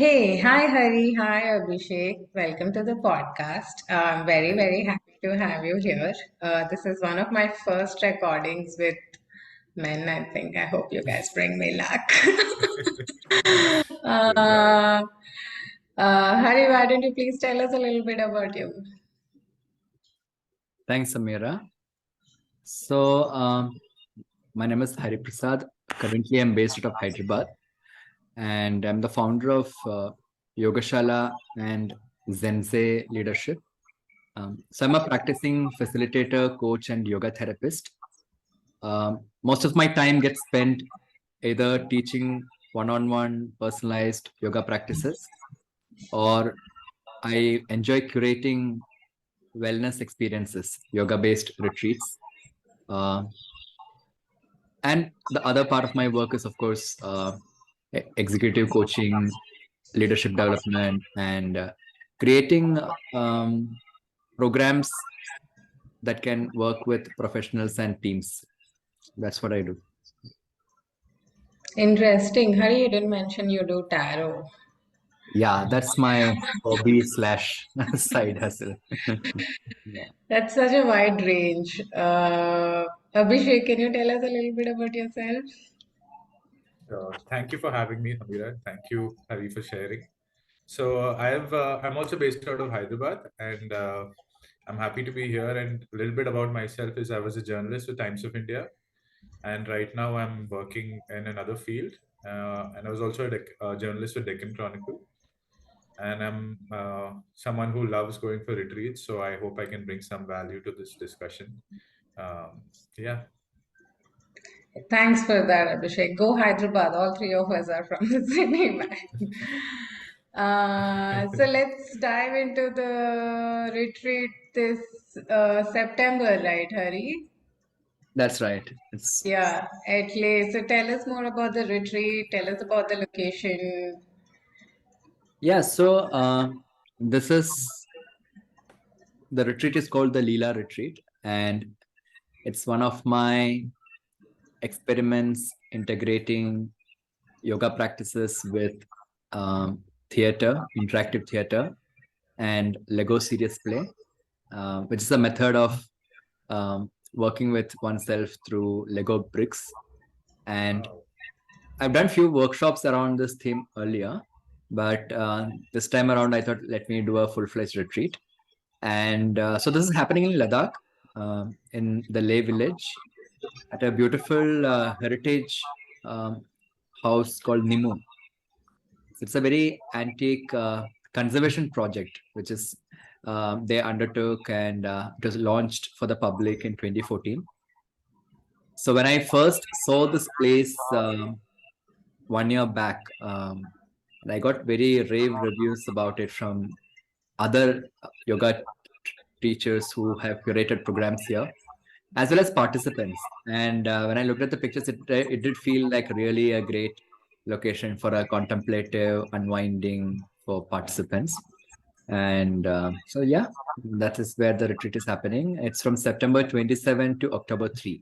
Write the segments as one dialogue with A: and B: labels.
A: Hey, hi Hari, hi Abhishek. Welcome to the podcast. I'm very,
B: Hi.
A: very happy to have you here. This is one of my first recordings with men, I think. I hope you guys bring me luck.
B: We'll try.
A: uh, Hari, why don't you please tell us a little bit about you?
C: Thanks, Sameera. So, my name is Hariprasad. Currently, I'm based out of Hyderabad, and I'm the founder of Yogaśāla and Zensei leadership. So, I'm a practicing facilitator, coach, and yoga therapist. Most of my time gets spent either teaching one-on-one personalized yoga practices, or I enjoy curating wellness experiences, yoga-based retreats. Uh, And the other part of my work is, of course, executive coaching, leadership development, and creating programs that can work with professionals and teams. That's what I do.
A: Interesting. Hari, you didn't mention you do tarot.
C: Yeah, that's my hobby slash side hustle. Yeah.
A: That's such a wide range. Abhishek, can you tell us a little bit about yourself?
B: Thank you for having me, Sameera. Thank you, Hari, for sharing. I'm also based out of Hyderabad, and I'm happy to be here. And a little bit about myself is I was a journalist with Times of India, and right now I'm working in another field. And I was also a journalist with Deccan Chronicle, and I'm someone who loves going for retreats. So I hope I can bring some value to this discussion. Um, yeah.
A: Thanks for that, Abhishek. Go Hyderabad. All three of us are from the city, man. So let's dive into the retreat this September, right, Hari?
C: That's right. It's
A: Yeah, at least. So tell us more about the retreat. Tell us about the location.
C: yeah. So, this is the retreat is called the Leela retreat, and it's one of my experiments integrating yoga practices with um, theater, interactive theater, and Lego serious play, which is a method of working with oneself through Lego bricks. And
B: Wow.
C: I've done few workshops around this theme earlier, but this time around, I thought let me do a full-fledged retreat. And so this is happening in Ladakh, in the Leh village, at a beautiful heritage house called Nimu. It's a very antique conservation project, which is they undertook, and it was launched for the public in 2014. So when I first saw this place 1 year back, and I got very rave reviews about it from other yoga teachers who have curated programs here, as well as participants. And when I looked at the pictures, it did feel like really a great location for a contemplative unwinding for participants. And so, yeah, that is where the retreat is happening. It's from September 27 to October 3.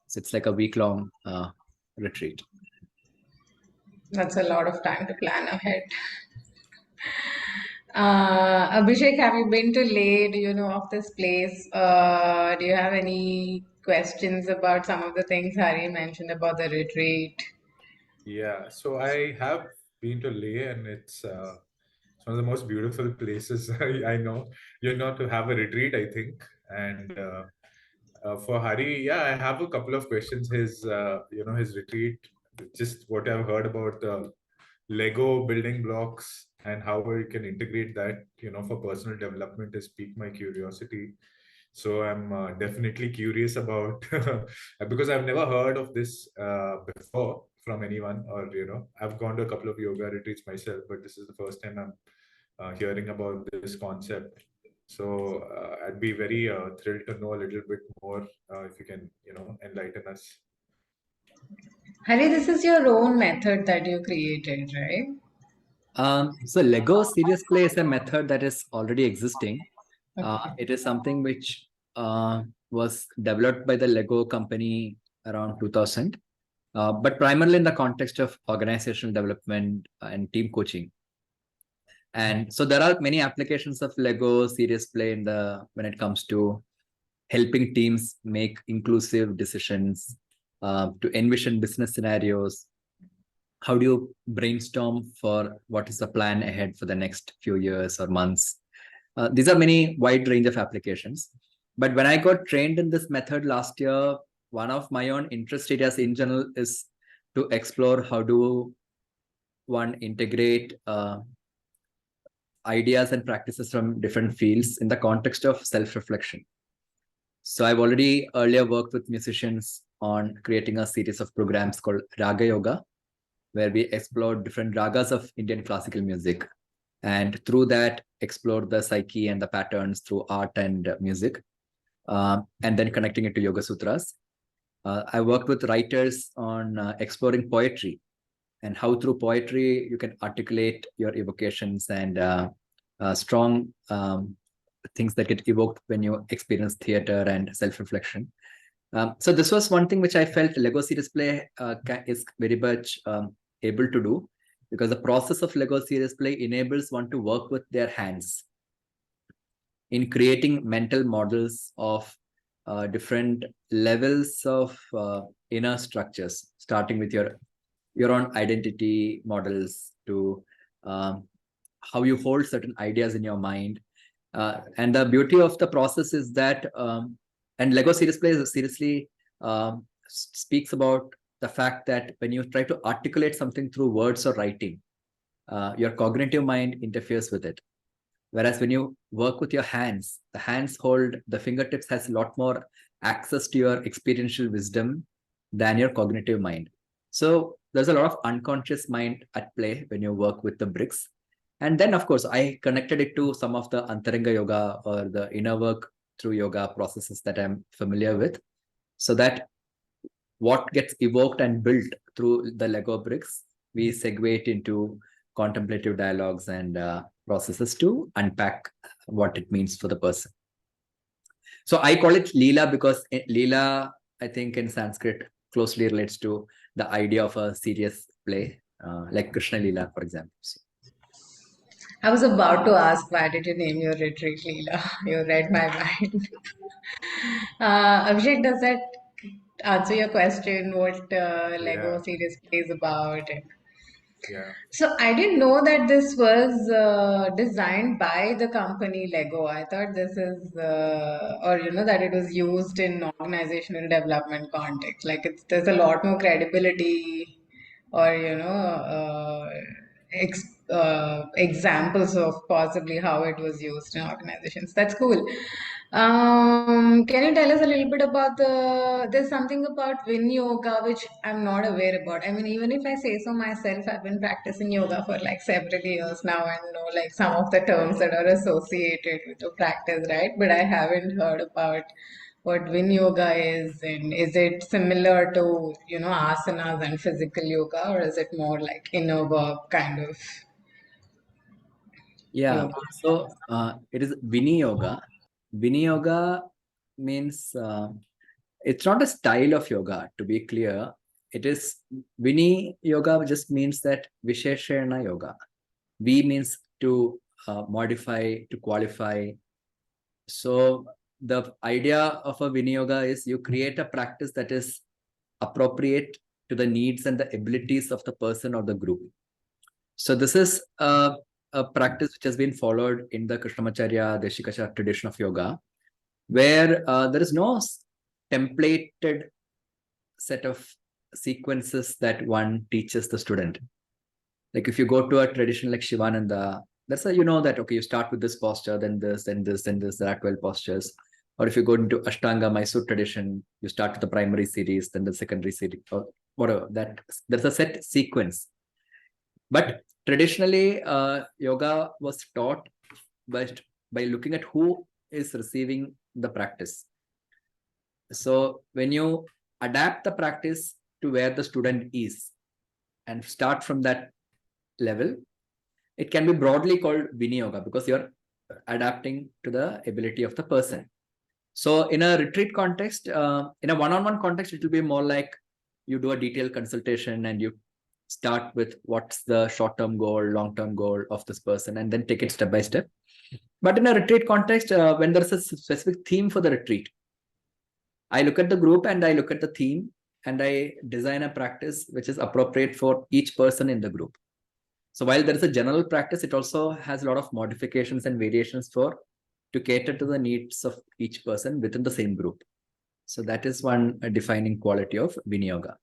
C: So it's like a week-long retreat.
A: That's a lot of time to plan ahead. Abhishek, have you been to Leh? Do you know of this place? Do you have any questions about some of the things Hari mentioned about the retreat?
B: Yeah, so I have been to Leh, and it's one of the most beautiful places I know. To have a retreat, I think. And for Hari, yeah, I have a couple of questions. His retreat, just what I've heard about the Lego building blocks and how we can integrate that, for personal development has piqued my curiosity. So I'm definitely curious about because I've never heard of this before from anyone, or I've gone to a couple of yoga retreats myself, but this is the first time I'm hearing about this concept. So I'd be very thrilled to know a little bit more if you can, enlighten us.
A: Hari, this is your own method that you created, right?
C: So Lego serious play is a method that is already existing.
A: Okay.
C: It is something which was developed by the Lego company around 2000, but primarily in the context of organizational development and team coaching. And so there are many applications of Lego serious play in when it comes to helping teams make inclusive decisions, to envision business scenarios. How do you brainstorm for what is the plan ahead for the next few years or months? These are many wide range of applications. But when I got trained in this method last year, one of my own interest areas in general is to explore how do one integrate ideas and practices from different fields in the context of self-reflection. So I've already earlier worked with musicians on creating a series of programs called Raga Yoga, where we explored different ragas of Indian classical music. And through that, explore the psyche and the patterns through art and music, and then connecting it to Yoga Sutras. I worked with writers on exploring poetry and how through poetry you can articulate your evocations and strong things that get evoked when you experience theater and self-reflection. So this was one thing which I felt Lego Serious Play is very much able to do, because the process of Lego Serious Play enables one to work with their hands in creating mental models of different levels of inner structures, starting with your own identity models to how you hold certain ideas in your mind. And the beauty of the process is that, and Lego Serious Play seriously speaks about the fact that when you try to articulate something through words or writing, your cognitive mind interferes with it. Whereas when you work with your hands, the hands hold, the fingertips has a lot more access to your experiential wisdom than your cognitive mind. So there's a lot of unconscious mind at play when you work with the bricks. And then, of course, I connected it to some of the Antaranga yoga or the inner work through yoga processes that I'm familiar with, so that what gets evoked and built through the Lego bricks, we segue it into contemplative dialogues and processes to unpack what it means for the person. So I call it Leela because Leela, I think in Sanskrit, closely relates to the idea of a serious play, like Krishna Leela, for example.
A: I was about to ask, why did you name your retreat Leela? You read my mind. Abhishek, does that answer your question? What
B: Yeah,
A: Lego series plays about?
B: yeah.
A: So I didn't know that this was designed by the company Lego. I thought this is, or that it was used in organizational development context. Like there's a lot more credibility, or examples of possibly how it was used in organizations. That's cool. Can you tell us a little bit about there's something about Viniyoga which I'm not aware about. I mean, even if I say so myself, I've been practicing yoga for like several years now and know like some of the terms that are associated with the practice, right? But I haven't heard about what Viniyoga is, and is it similar to, asanas and physical yoga, or is it more like inner work kind of
C: Yeah,
A: yoga?
C: so it is Viniyoga. Viniyoga means it's not a style of yoga, to be clear. It is Vini yoga just means that Visheshana yoga. V means to modify, to qualify. So the idea of a Vini yoga is you create a practice that is appropriate to the needs and the abilities of the person or the group. So this is a practice which has been followed in the Krishnamacharya Deshikacharya tradition of yoga, where there is no templated set of sequences that one teaches the student. Like if you go to a tradition like Shivananda, that's how you know that, okay, you start with this posture, then this, then this, then this, there are 12 postures. Or if you go into Ashtanga Mysore tradition, you start with the primary series, then the secondary series, or whatever. There's a set sequence. But traditionally, yoga was taught by looking at who is receiving the practice. So when you adapt the practice to where the student is and start from that level, it can be broadly called Viniyoga because you're adapting to the ability of the person. So in a retreat context, in a one-on-one context, it will be more like you do a detailed consultation and you start with what's the short-term goal, long-term goal of this person, and then take it step by step. But in a retreat context, when there's a specific theme for the retreat, I look at the group and I look at the theme and I design a practice which is appropriate for each person in the group. So while there is a general practice, it also has a lot of modifications and variations to cater to the needs of each person within the same group. So that is one defining quality of Viniyoga.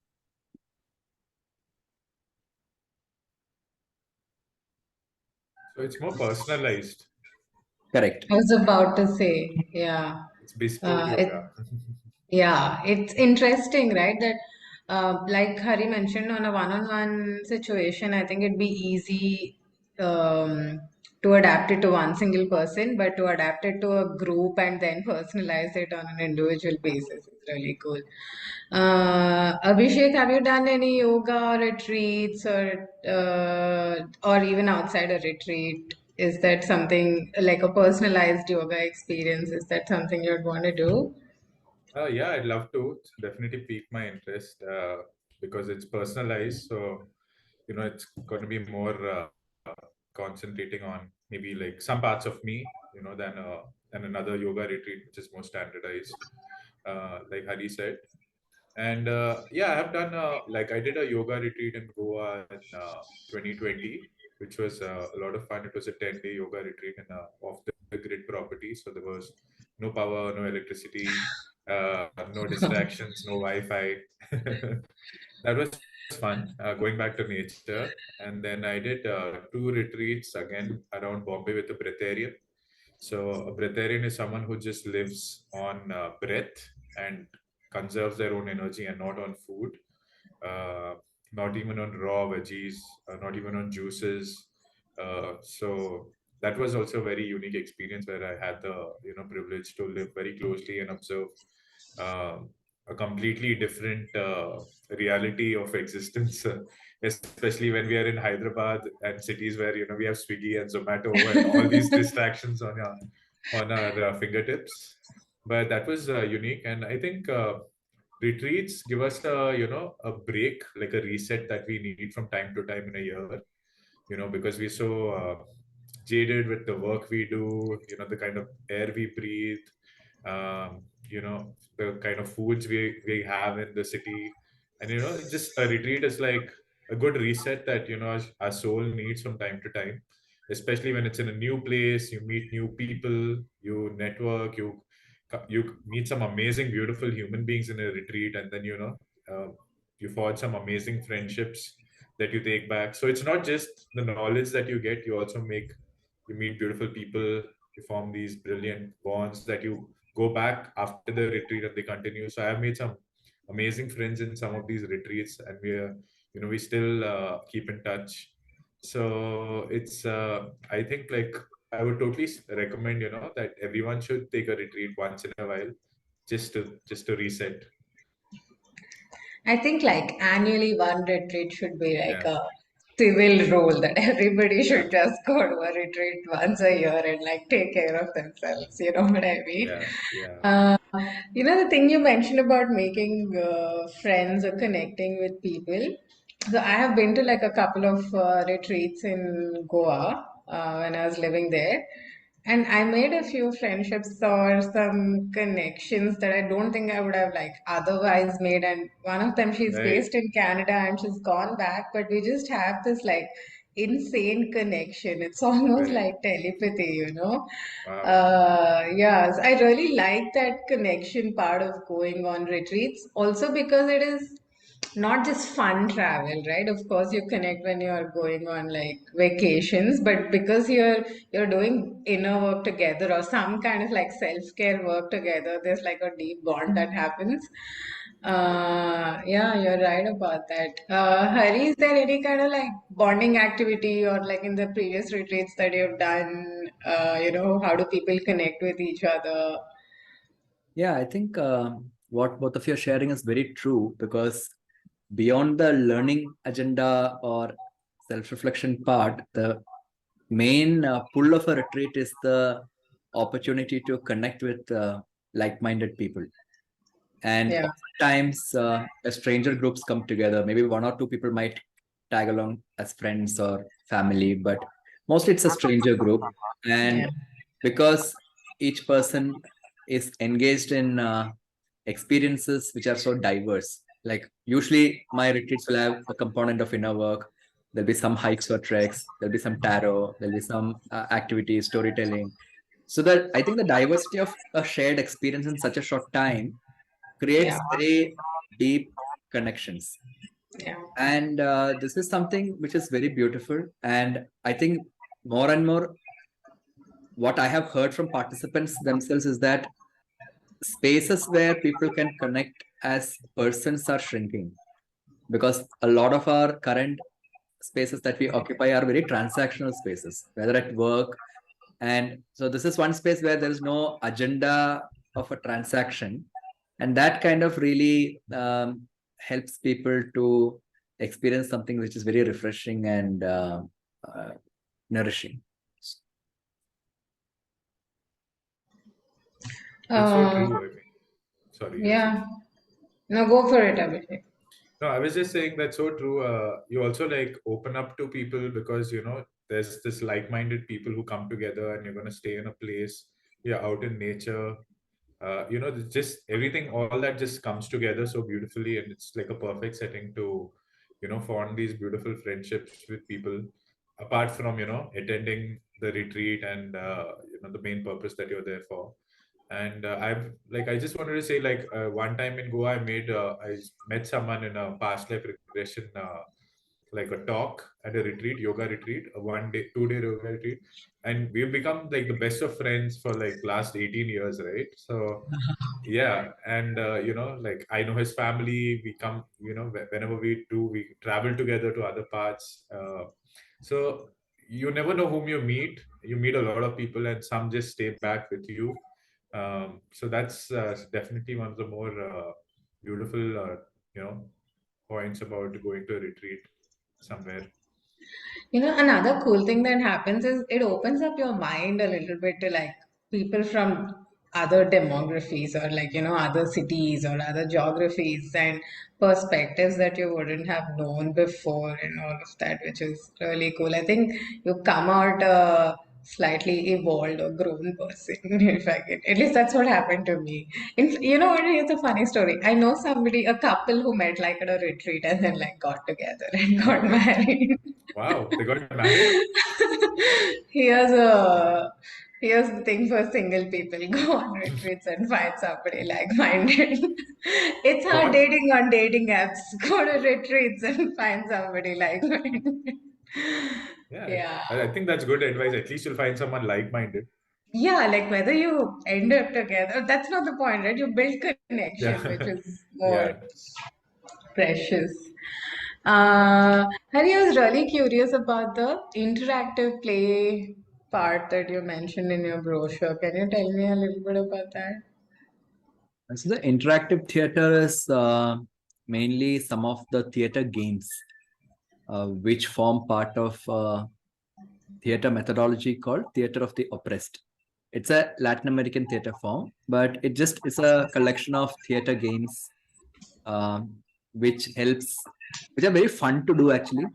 B: So it's more personalized.
C: Correct.
A: I was about to say, yeah.
B: It's bespoke
A: It,
B: yoga.
A: yeah, it's interesting, right? That, like Hari mentioned, on a one-on-one situation, I think it'd be easy to adapt it to one single person, but to adapt it to a group and then personalize it on an individual basis is really cool. Abhishek, have you done any yoga retreats or even outside a retreat? Is that something like a personalized yoga experience? Is that something you'd want to do?
B: Yeah, I'd love to. It's definitely piqued my interest because it's personalized. So, it's going to be more concentrating on maybe like some parts of me, than another yoga retreat, which is more standardized, like Hari said. And yeah, I have done like I did a yoga retreat in Goa in 2020, which was a lot of fun. It was a 10-day yoga retreat in a off the grid property, so there was no power, no electricity, no distractions, no Wi-Fi. That was fun. Going back to nature, and then I did two retreats again around Bombay with a breatharian. So a breatharian is someone who just lives on breath and conserves their own energy and not on food, uh, not even on raw veggies, not even on juices. So that was also a very unique experience where I had the privilege to live very closely and observe a completely different reality of existence. Especially when we are in Hyderabad and cities where we have Swiggy and Zomato and all these distractions on our fingertips. But that was unique, and I think retreats give us a break, like a reset that we need from time to time in a year. Because we're so jaded with the work we do. The kind of air we breathe. The kind of foods we have in the city, and just a retreat is like a good reset that our soul needs from time to time, especially when it's in a new place. You meet new people, you network, you meet some amazing beautiful human beings in a retreat, and then uh, you forge some amazing friendships that you take back. So it's not just the knowledge that you get, you meet beautiful people, you form these brilliant bonds that you go back after the retreat and they continue. So I've made some amazing friends in some of these retreats, and we still keep in touch. So it's I think like I would totally recommend that everyone should take a retreat once in a while, just to reset.
A: I think like annually one retreat should be like
B: Yeah,
A: a civil rule that everybody
B: yeah,
A: should just go to a retreat once a year and like take care of themselves. You know what I mean?
B: yeah, yeah.
A: Uh, the thing you mentioned about making friends or connecting with people. So I have been to like a couple of retreats in Goa when I was living there. And I made a few friendships or some connections that I don't think I would have like otherwise made. And one of them, she's
B: Right,
A: based in Canada and she's gone back, but we just have this like insane connection. It's almost
B: right.
A: like telepathy, you know?
B: Wow.
A: Yes, I really like that connection part of going on retreats. Also because it is not just fun travel, right? Of course, you connect when you're going on like vacations, but because you're doing inner work together or some kind of like self-care work together, there's like a deep bond that happens. Yeah, you're right about that. Hari, is there any kind of like bonding activity or like in the previous retreats that you've done? How do people connect with each other?
C: Yeah, I think what both of you are sharing is very true, because beyond the learning agenda or self-reflection part, the main pull of a retreat is the opportunity to connect with like-minded people. And
A: Yeah.
C: oftentimes, stranger groups come together. Maybe one or two people might tag along as friends or family, but mostly it's a stranger group. And
A: Yeah.
C: because each person is engaged in experiences which are so diverse, like usually my retreats will have a component of inner work. There'll be some hikes or treks, there'll be some tarot, there'll be some activities, storytelling. So that I think the diversity of a shared experience in such a short time
A: Yeah.
C: creates very deep connections.
A: Yeah.
C: And this is something which is very beautiful. And I think more and more, what I have heard from participants themselves is that spaces where people can connect as persons are shrinking, because a lot of our current spaces that we occupy are very transactional spaces, whether at work. And so this is one space where there is no agenda of a transaction. And that kind of really helps people to experience something which is very refreshing and uh, nourishing.
B: That's so
A: Uh,
B: true. I mean, sorry, yes, yes.
A: yeah. No, go for it, Abhishek.
B: No, I was just saying that's so true. You also like open up to people because there's this like-minded people who come together, and you're gonna stay in a place. You're out in nature. It's just everything, all that just comes together so beautifully, and it's like a perfect setting to, form these beautiful friendships with people. Apart from attending the retreat and the main purpose that you're there for. And I just wanted to say, like, one time in Goa, I met someone in a past life regression, like a talk at a retreat, yoga retreat, a 1 day, 2 day yoga retreat, and we've become like the best of friends for like last 18 years, right? So yeah, and like I know his family. We come, whenever we travel together to other parts. So you never know whom you meet. You meet a lot of people, and some just stay back with you. So that's definitely one of the more beautiful, points about going to a retreat somewhere.
A: Another cool thing that happens is it opens up your mind a little bit to like people from other demographies or like, other cities or other geographies and perspectives that you wouldn't have known before and all of that, which is really cool. I think you come out a slightly evolved or grown person, if I can. At least that's what happened to me. You know what? Here's a funny story. I know somebody, a couple who met like at a retreat and then like got together and got
B: Okay.
A: married.
B: Wow, they got married.
A: Here's a here's the thing for single people. Go on retreats and find somebody like-minded. It's hard
B: What?
A: dating on dating apps. Go to retreats and find somebody like-minded.
B: Yeah,
A: Yeah.
B: I think that's good advice. At least you'll find someone like-minded.
A: Yeah, like whether you end up together, that's not the point, right? You build connection, which
B: Yeah,
A: is more
B: yeah.
A: precious. Hari, I was really curious about the interactive play part that you mentioned in your brochure. Can you tell me a little bit about that?
C: And so the interactive theater is mainly some of the theater games which form part of theater methodology called theater of the oppressed. It's a Latin American theater form, but it just is a collection of theater games um, which which are very fun to do actually,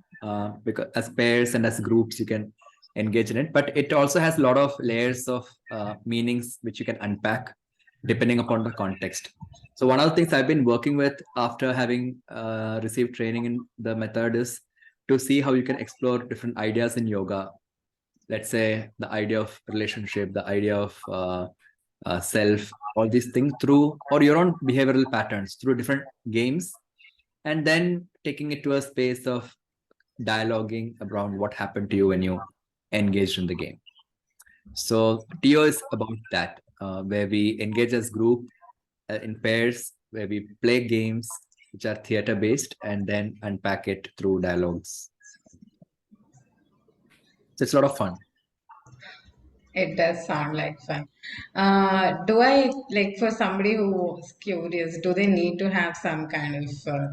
C: because as pairs and as groups you can engage in it. But it also has a lot of layers of meanings which you can unpack depending upon the context. So one of the things I've been working with after having received training in the method is to see how you can explore different ideas in yoga. Let's say the idea of relationship, the idea of self, all these things through, or your own behavioral patterns through different games, and then taking it to a space of dialoguing around what happened to you when you engaged in the game. So TO is about that, where we engage as group in pairs, where we play games which are theater based and then unpack it through dialogues. So it's a lot of fun.
A: It does sound like fun. Do I, like, for somebody who's curious, do they need to have some kind of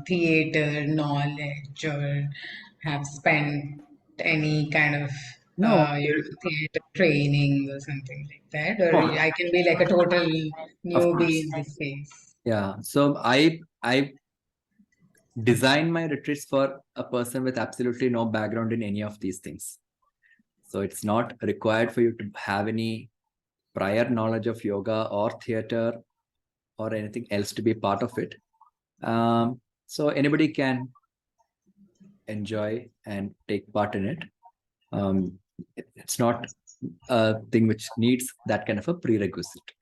A: theater knowledge or have spent any kind of,
C: No,
A: theater training or something like that? Or
C: no,
A: I can be like a total
C: of
A: newbie
C: course.
A: in this case.
C: Yeah. So I design my retreats for a person with absolutely no background in any of these things. So it's not required for you to have any prior knowledge of yoga or theater or anything else to be part of it. So anybody can enjoy and take part in it. It's not a thing which needs that kind of a prerequisite.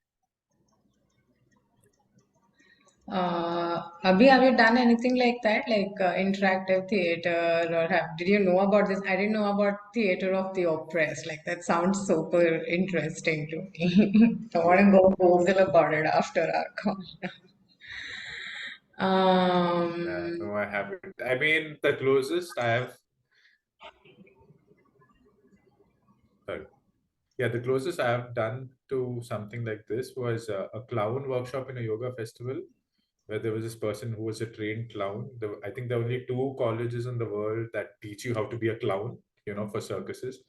A: Abhi, have you done anything like that, like interactive theater, or did you know about this? I didn't know about theater of the oppressed. Like that sounds super interesting to me. I want to go Google about it after our call.
B: No, I haven't. I mean, the closest I have. Sorry. Yeah, the closest I have done to something like this was a clown workshop in a yoga festival, where there was this person who was a trained clown. I think there are only 2 colleges in the world that teach you how to be a clown, for circuses.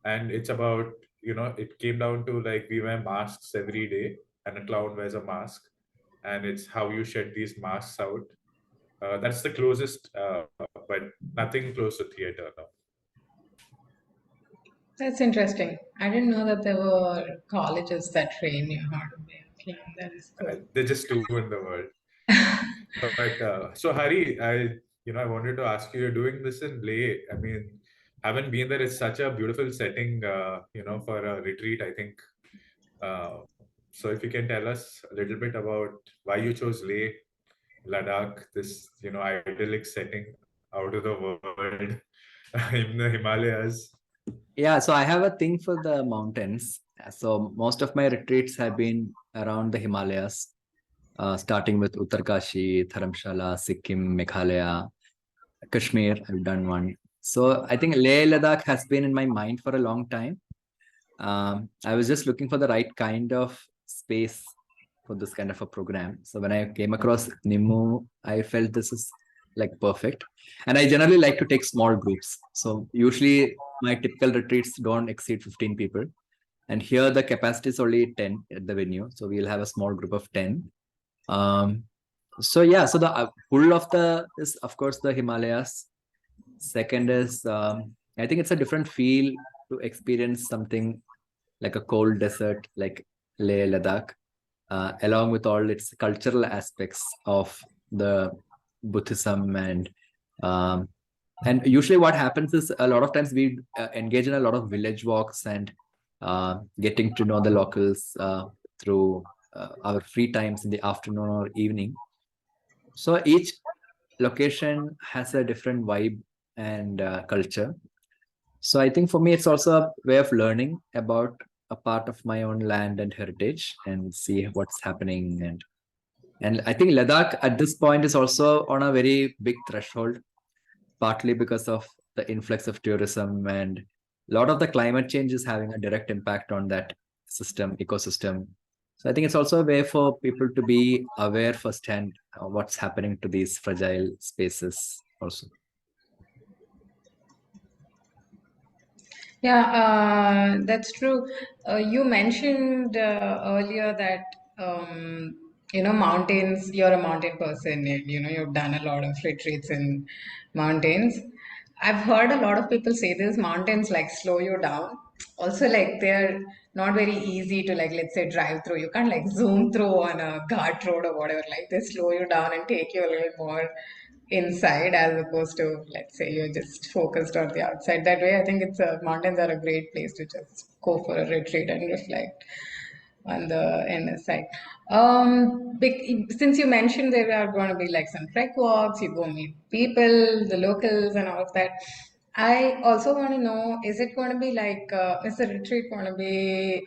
B: And it's about, it came down to like we wear masks every day and a clown wears a mask. And it's how you shed these masks out. That's the closest, but nothing close to theater. No.
A: That's interesting. I didn't know that there were colleges that train you how to be a clown. That is cool.
B: They're just 2 in the world. But so Hari, I wanted to ask you, you're doing this in Leh. I mean, haven't been there. It's such a beautiful setting, for a retreat, I think. So if you can tell us a little bit about why you chose Leh, Ladakh, this, idyllic setting out of the world in the Himalayas.
C: Yeah, so I have a thing for the mountains. So most of my retreats have been around the Himalayas, starting with Uttarkashi, Dharamshala, Sikkim, Meghalaya, Kashmir. I've done one. So I think Leh Ladakh has been in my mind for a long time. I was just looking for the right kind of space for this kind of a program. So when I came across Nimmu, I felt this is like perfect. And I generally like to take small groups. So usually my typical retreats don't exceed 15 people. And here the capacity is only 10 at the venue. So we'll have a small group of 10. So yeah, so the pull of the is of course the Himalayas. Second is I think it's a different feel to experience something like a cold desert like Leh Ladakh, along with all its cultural aspects of the Buddhism and usually what happens is a lot of times we engage in a lot of village walks and getting to know the locals through our free times in the afternoon or evening. So each location has a different vibe and culture. So I think for me, it's also a way of learning about a part of my own land and heritage and see what's happening. And I think Ladakh at this point is also on a very big threshold, partly because of the influx of tourism and a lot of the climate change is having a direct impact on that ecosystem. So I think it's also a way for people to be aware firsthand of what's happening to these fragile spaces also.
A: Yeah, that's true. You mentioned earlier that mountains. You're a mountain person, and you've done a lot of retreats in mountains. I've heard a lot of people say this mountains like slow you down. Also, like they're not very easy to like let's say drive through. You can't like zoom through on a ghat road or whatever. Like they slow you down and take you a little more inside as opposed to let's say you're just focused on the outside. That way I think it's mountains are a great place to just go for a retreat and reflect on the inner side. Since you mentioned there are going to be like some trek walks, you go meet people, the locals, and all of that. I also want to know: is it going to be like is the retreat going to be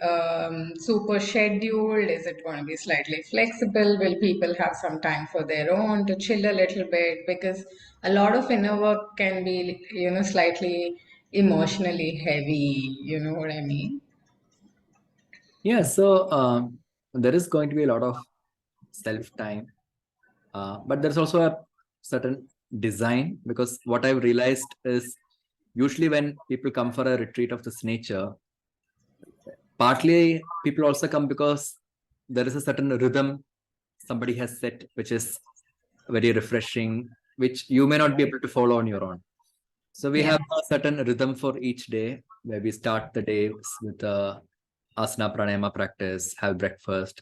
A: super scheduled? Is it going to be slightly flexible? Will people have some time for their own to chill a little bit? Because a lot of inner work can be, slightly emotionally heavy. You know what I mean?
C: Yeah, so there is going to be a lot of self-time, but there's also a certain design because what I've realized is usually when people come for a retreat of this nature, partly people also come because there is a certain rhythm somebody has set, which is very refreshing. which you may not be able to follow on your own. So we
A: Yeah.
C: have a certain rhythm for each day where we start the day with a asana pranayama practice, have breakfast.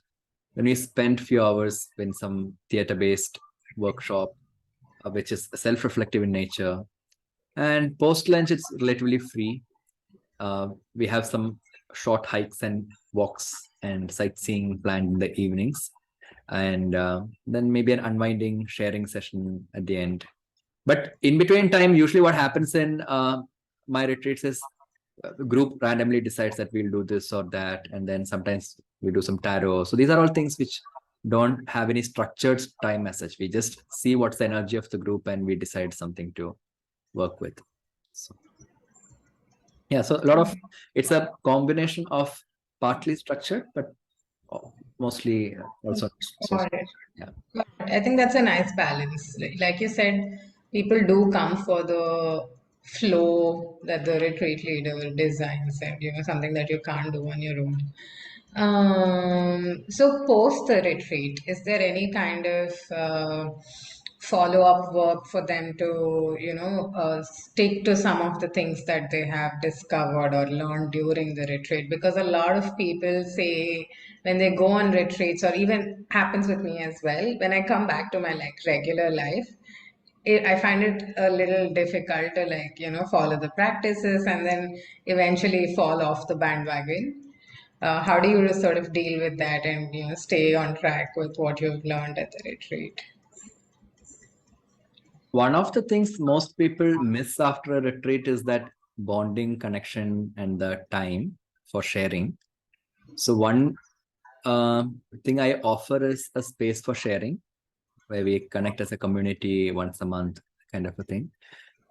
C: Then we spend few hours in some theater-based workshop, which is self-reflective in nature. And post-lunch, it's relatively free. We have some short hikes and walks and sightseeing planned in the evenings. And then maybe an unwinding sharing session at the end. But in between time, usually what happens in my retreats is the group randomly decides that we'll do this or that, and then sometimes we do some tarot. So these are all things which don't have any structured time as such. We just see what's the energy of the group and we decide something to work with. So yeah, so it's a combination of partly structured, but mostly also so.
A: Got it.
C: Yeah.
A: I think that's a nice balance. Like you said, people do come for the flow that the retreat leader designs, and something that you can't do on your own. So post the retreat, is there any kind of follow-up work for them to, stick to some of the things that they have discovered or learned during the retreat? Because a lot of people say when they go on retreats, or even happens with me as well, when I come back to my like regular life, I find it a little difficult to follow the practices and then eventually fall off the bandwagon. How do you sort of deal with that and stay on track with what you've learned at the retreat?
C: One of the things most people miss after a retreat is that bonding, connection, and the time for sharing. So one thing I offer is a space for sharing, where we connect as a community once a month, kind of a thing.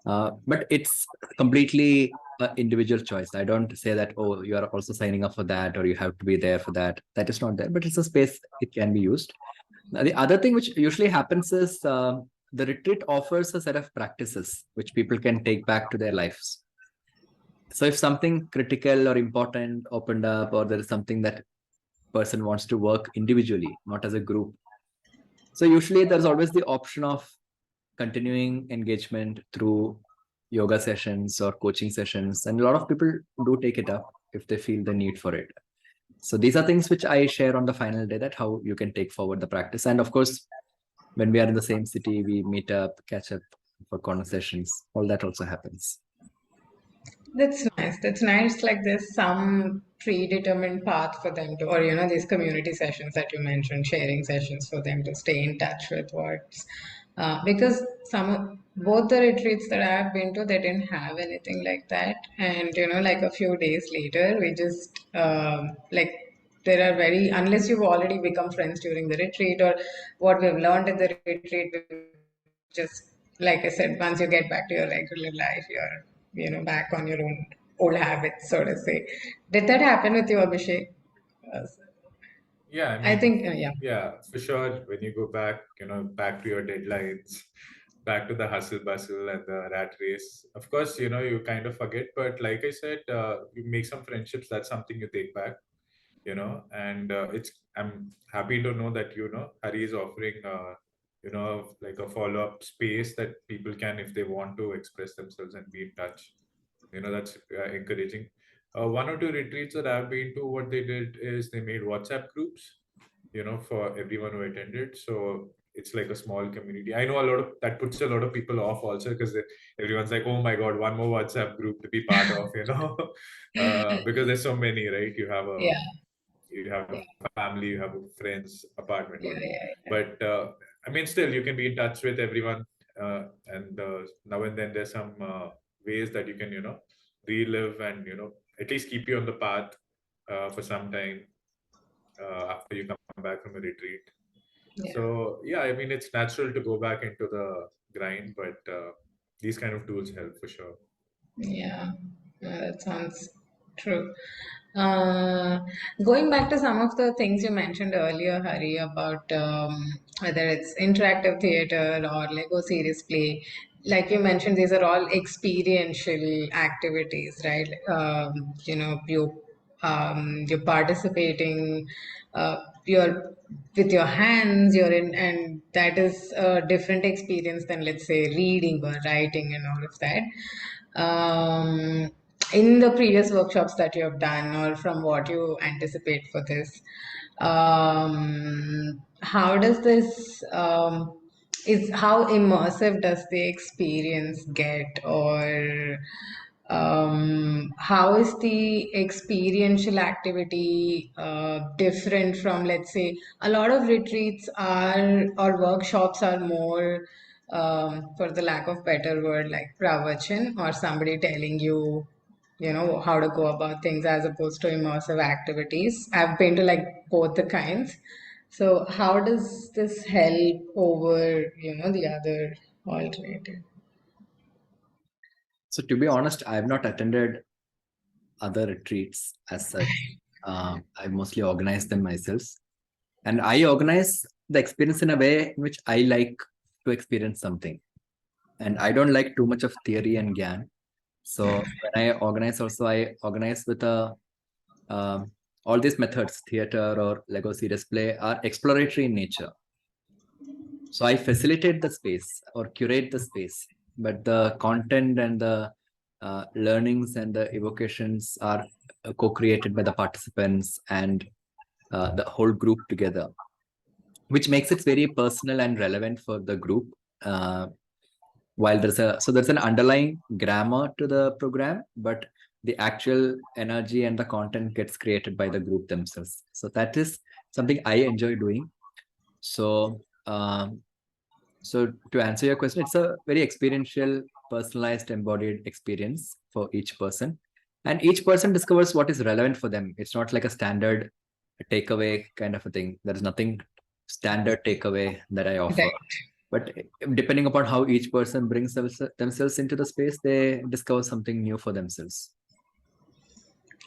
C: But it's completely an individual choice. I don't say that, oh, you are also signing up for that, or you have to be there for that. That is not there, but it's a space it can be used. Now, the other thing which usually happens is the retreat offers a set of practices which people can take back to their lives. So if something critical or important opened up, or there is something that person wants to work individually, not as a group. So usually there's always the option of continuing engagement through yoga sessions or coaching sessions. And a lot of people do take it up if they feel the need for it. So these are things which I share on the final day, that how you can take forward the practice. And of course, when we are in the same city, we meet up, catch up for conversations. All that also happens.
A: That's nice. That's nice. Like there's some predetermined path for them to, or these community sessions that you mentioned, sharing sessions for them to stay in touch with what's, because both the retreats that I've been to, they didn't have anything like that. And like a few days later, we just like there are unless you've already become friends during the retreat, or what we've learned at the retreat, just like I said, once you get back to your regular life, you're back on your own old habits, so to say. Did that happen with you, Abhishek? Uh,
B: Yeah, I
A: I
B: mean,
A: think, yeah.
B: yeah, for sure. When you go back, back to your deadlines, back to the hustle bustle and the rat race, of course, you kind of forget. But like I said, you make some friendships. That's something you take back, and I'm happy to know that, Hari is offering, like a follow up space that people can, if they want to express themselves and be in touch. That's encouraging. One or two retreats that I've been to, what they did is they made WhatsApp groups, for everyone who attended. So it's like a small community. I know a lot of that puts a lot of people off also, because everyone's like, oh my God, one more WhatsApp group to be part of, because there's so many, right?
A: Yeah,
B: You have a family, you have a friends, apartment,
A: yeah,
B: whatever.
A: yeah,
B: But I mean, still, you can be in touch with everyone, and now and then there's some ways that you can, relive and at least keep you on the path for some time after you come back from a retreat.
A: yeah,
B: So yeah, I mean, it's natural to go back into the grind, but these kind of tools help for sure.
A: yeah. That sounds true. Uh, Going back to some of the things you mentioned earlier, Hari, about whether it's interactive theater or Lego series play, like you mentioned, these are all experiential activities, right? You're participating, you're with your hands, you're in, and that is a different experience than, let's say, reading or writing and all of that. In the previous workshops that you have done, or from what you anticipate for this, how does this is how immersive does the experience get, or how is the experiential activity different from, let's say, a lot of retreats are or workshops are more, for the lack of better word, like pravachan, or somebody telling you, how to go about things, as opposed to immersive activities. I've been to like both the kinds. So how does this help over, the other alternative?
C: So to be honest, I have not attended other retreats as such. I mostly organize them myself. And I organize the experience in a way in which I like to experience something. And I don't like too much of theory and gyan. So when I organize also, I organize with all these methods, theater or Lego serious play, are exploratory in nature. So I facilitate the space or curate the space, but the content and the learnings and the evocations are co-created by the participants and the whole group together, which makes it very personal and relevant for the group. While there's an underlying grammar to the program, but the actual energy and the content gets created by the group themselves. So that is something I enjoy doing. So so to answer your question, it's a very experiential, personalized, embodied experience for each person. And each person discovers what is relevant for them. It's not like a standard takeaway kind of a thing. There is nothing standard takeaway that I offer.
A: Right.
C: But depending upon how each person brings themselves into the space, they discover something new for themselves.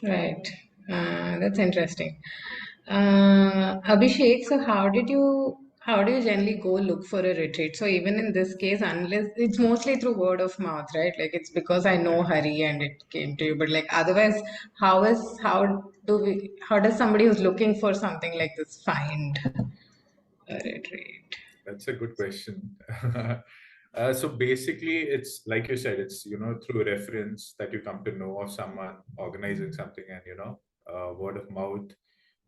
A: Right. That's interesting. Abhishek, so how do you generally go look for a retreat? So even in this case, unless it's mostly through word of mouth, right? Like it's because I know Hari and it came to you, but like otherwise, how does somebody who's looking for something like this find a retreat?
B: That's a good question. So basically, it's like you said, it's through reference that you come to know of someone organizing something, and word of mouth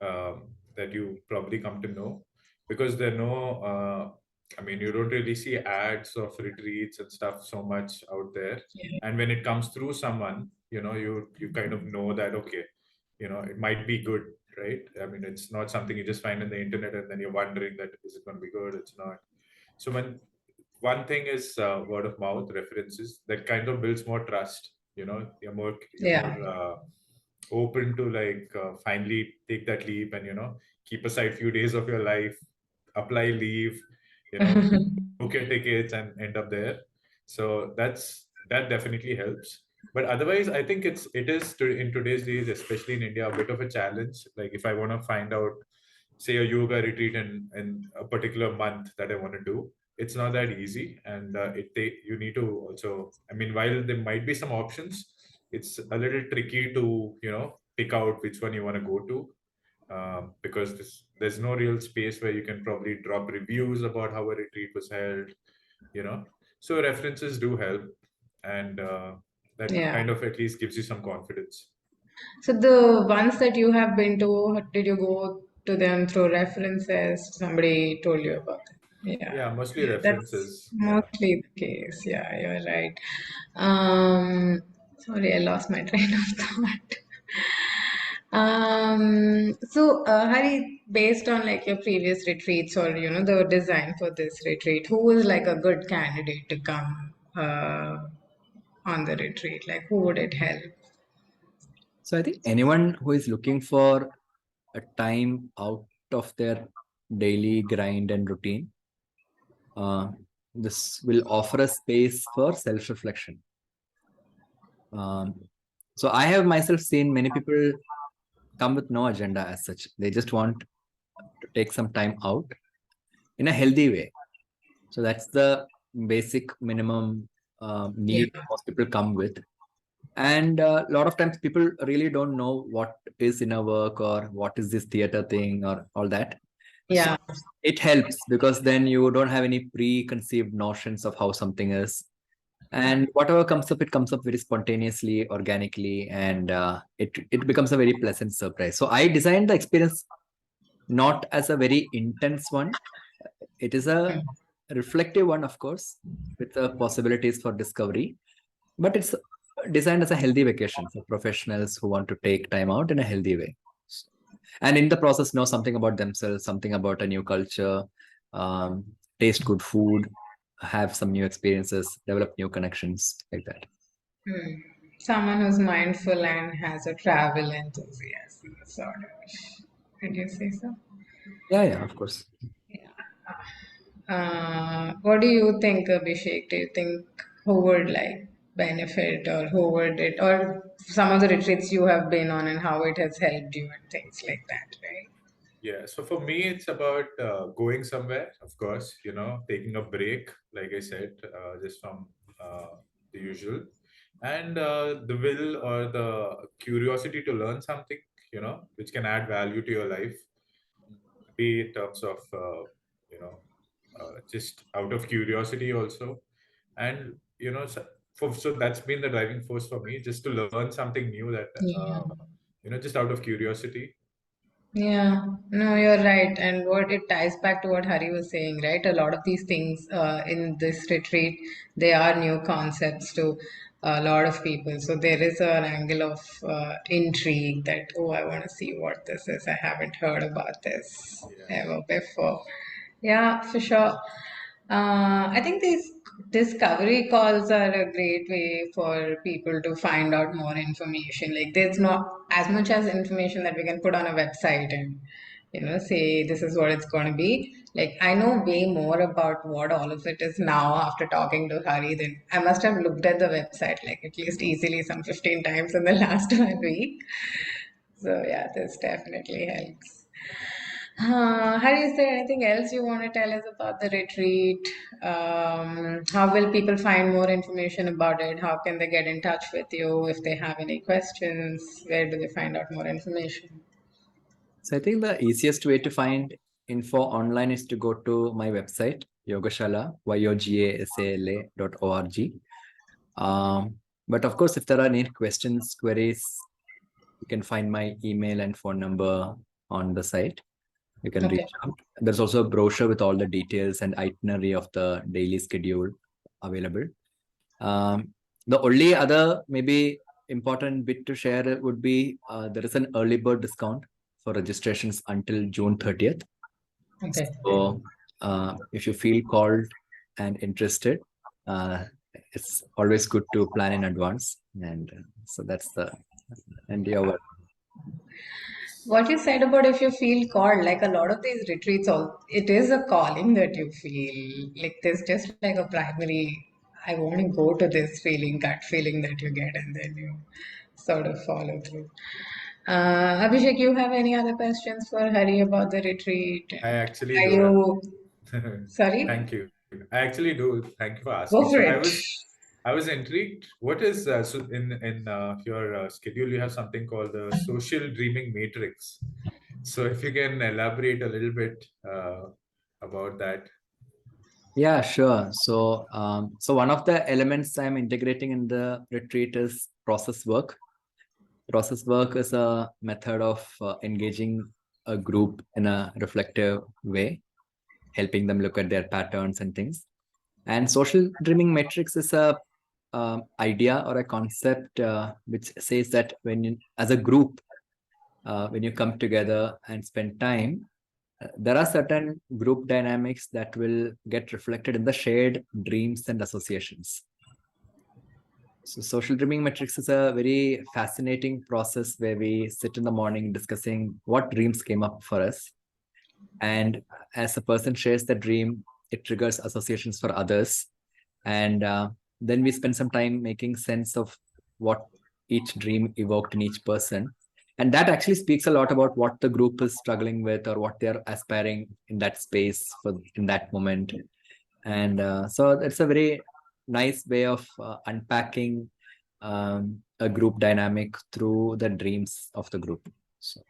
B: that you probably come to know, because there are no. I mean, you don't really see ads of retreats and stuff so much out there,
A: Yeah.
B: and when it comes through someone, you kind of know that, okay, it might be good, right? I mean, it's not something you just find on the internet and then you're wondering that is it going to be good? It's not. So when one thing is word of mouth references, that kind of builds more trust. You're more
A: Yeah.
B: open to like finally take that leap and keep aside few days of your life, apply leave, book your tickets and end up there. So that definitely helps. But otherwise, I think in today's days, especially in India, a bit of a challenge. Like if I want to find out, say, a yoga retreat in a particular month that I want to do, it's not that easy, and you need to also. I mean, while there might be some options, it's a little tricky to pick out which one you want to go to, because there's no real space where you can probably drop reviews about how a retreat was held, you know. So references do help, and that
A: Yeah.
B: kind of at least gives you some confidence.
A: So the ones that you have been to, did you go to them through references? Somebody told you about it. Yeah,
B: Yeah, mostly
A: yeah, that's
B: references. Yeah.
A: mostly the case. Yeah, you're right. Sorry, I lost my train of thought. So, Hari, based on like your previous retreats, or the design for this retreat, who is like a good candidate to come on the retreat? Like, who would it help?
C: So I think anyone who is looking for a time out of their daily grind and routine, uh, this will offer a space for self-reflection. So I have myself seen many people come with no agenda as such. They just want to take some time out in a healthy way. So that's the basic minimum
A: Yeah,
C: need most people come with. And a lot of times people really don't know what is inner work or what is this theater thing or all that.
A: Yeah.
C: It helps because then you don't have any preconceived notions of how something is. And whatever comes up, it comes up very spontaneously, organically, and it becomes a very pleasant surprise. So I designed the experience not as a very intense one. It is a reflective one, of course, with the possibilities for discovery, but it's designed as a healthy vacation for professionals who want to take time out in a healthy way. And in the process, know something about themselves, something about a new culture, um, taste good food, have some new experiences, develop new connections, like that.
A: Someone who's mindful and has a travel enthusiasm, sort of. Would you say so?
C: Yeah, of course.
A: What do you think, Abhishek? Do you think who would like benefit, or who would it, or some of the retreats you have been on and how it has helped you and things like that, right?
B: Yeah, so for me, it's about going somewhere, of course, taking a break, like I said, just from the usual, and the will or the curiosity to learn something, which can add value to your life, be in terms of, just out of curiosity also. And, so that's been the driving force for me, just to learn something new that,
A: Yeah.
B: just out of curiosity.
A: Yeah, no, you're right. And what it ties back to what Hari was saying, right? A lot of these things in this retreat, they are new concepts to a lot of people. So there is an angle of intrigue that, oh, I want to see what this is. I haven't heard about this
B: Yeah.
A: ever before. Yeah, for sure. I think these discovery calls are a great way for people to find out more information. Like, there's not as much as information that we can put on a website and, say this is what it's going to be. Like, I know way more about what all of it is now after talking to Hari than I must have looked at the website like at least easily some 15 times in the last 1 week. So, yeah, this definitely helps. Hari, is there anything else you want to tell us about the retreat? How will people find more information about it? How can they get in touch with you if they have any questions? Where do they find out more information?
C: So I think the easiest way to find info online is to go to my website, Yogaśāla, yogasala.org. But of course, if there are any questions, queries, you can find my email and phone number on the site. You can
A: Okay.
C: reach out. There's also a brochure with all the details and itinerary of the daily schedule available. The only other maybe important bit to share would be there is an early bird discount for registrations until June 30th.
A: Okay.
C: So if you feel called and interested, it's always good to plan in advance. And so that's and you're welcome.
A: What you said about if you feel called, like a lot of these retreats, all it is a calling that you feel. Like there's just like a primary, I want to go to this feeling, gut feeling that you get, and then you sort of follow through. Abhishek, you have any other questions for Hari about the retreat?
B: I
A: And
B: actually
A: are
B: do.
A: you sorry?
B: Thank you. I actually do. Thank you for
A: Go
B: asking.
A: for
B: So
A: it.
B: I was intrigued. What is so in your schedule? You have something called the social dreaming matrix. So if you can elaborate a little bit about that.
C: Yeah, sure. So one of the elements I'm integrating in the retreat is process work. Process work is a method of engaging a group in a reflective way, helping them look at their patterns and things. And social dreaming matrix is a idea or a concept which says that as a group, when you come together and spend time, there are certain group dynamics that will get reflected in the shared dreams and associations. So social dreaming metrics is a very fascinating process where we sit in the morning discussing what dreams came up for us. And as a person shares the dream, it triggers associations for others. And then we spend some time making sense of what each dream evoked in each person. And that actually speaks a lot about what the group is struggling with or what they're aspiring in that space in that moment. And so it's a very nice way of unpacking a group dynamic through the dreams of the group. So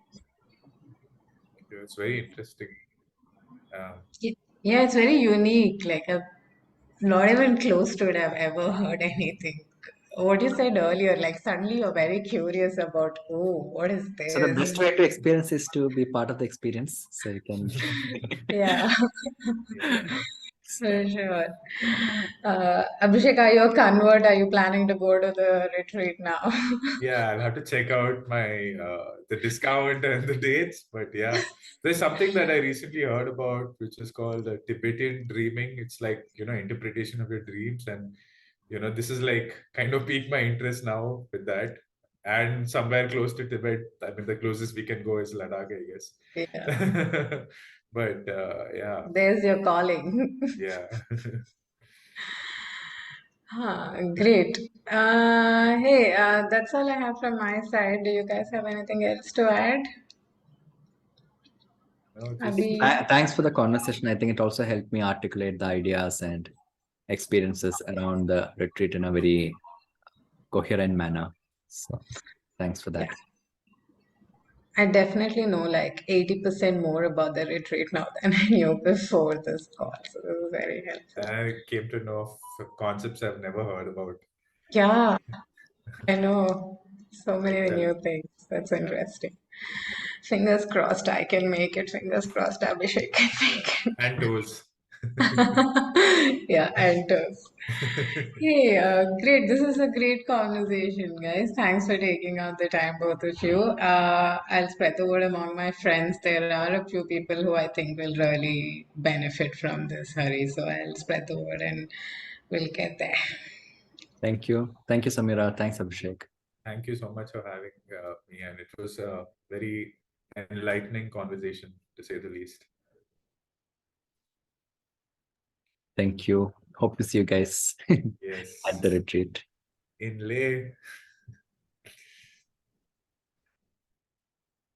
B: It's very interesting.
A: Yeah, it's very unique. Like I'm not even close to it. I've ever heard anything. What you said earlier, like suddenly you're very curious about, oh, what is
C: So the
A: this?
C: best way to experience is to be part of the experience. So you can
A: Yeah,
B: Yeah.
A: for sure. Abhishek, are you a convert? Are you planning to go to the retreat now?
B: Yeah, I'll have to check out my the discount and the dates. But yeah, there's something that I recently heard about, which is called Tibetan dreaming. It's like, interpretation of your dreams, and this is like kind of piqued my interest now with that. And somewhere close to Tibet, I mean, the closest we can go is Ladakh, I guess.
A: Yeah,
B: But yeah,
A: there's your calling.
B: yeah.
A: Great. Hey, that's all I have from my side. Do you guys have anything else to add?
B: No, just
A: Abhi?
C: Thanks for the conversation. I think it also helped me articulate the ideas and experiences around the retreat in a very coherent manner. So thanks for
A: Yeah,
C: that.
A: I definitely know like 80% more about the retreat now than I knew before this call. So this is very helpful.
B: I came to know of concepts I've never heard about.
A: Yeah, I know so many
B: Excellent.
A: new things. That's
B: Yeah,
A: interesting. Fingers crossed I can make it. Fingers crossed Abhishek can
B: yeah.
A: make
B: And toes.
A: it. Yeah, and hey, great. This is a great conversation, guys. Thanks for taking out the time, both of you. I'll spread the word among my friends. There are a few people who I think will really benefit from this, Hari. So I'll spread the word and we'll get there.
C: Thank you. Thank you, Sameera. Thanks, Abhishek.
B: Thank you so much for having me, and it was a very enlightening conversation, to say the least.
C: Thank you. Hope to see you guys
B: Yes.
C: at the retreat.
B: In Leh.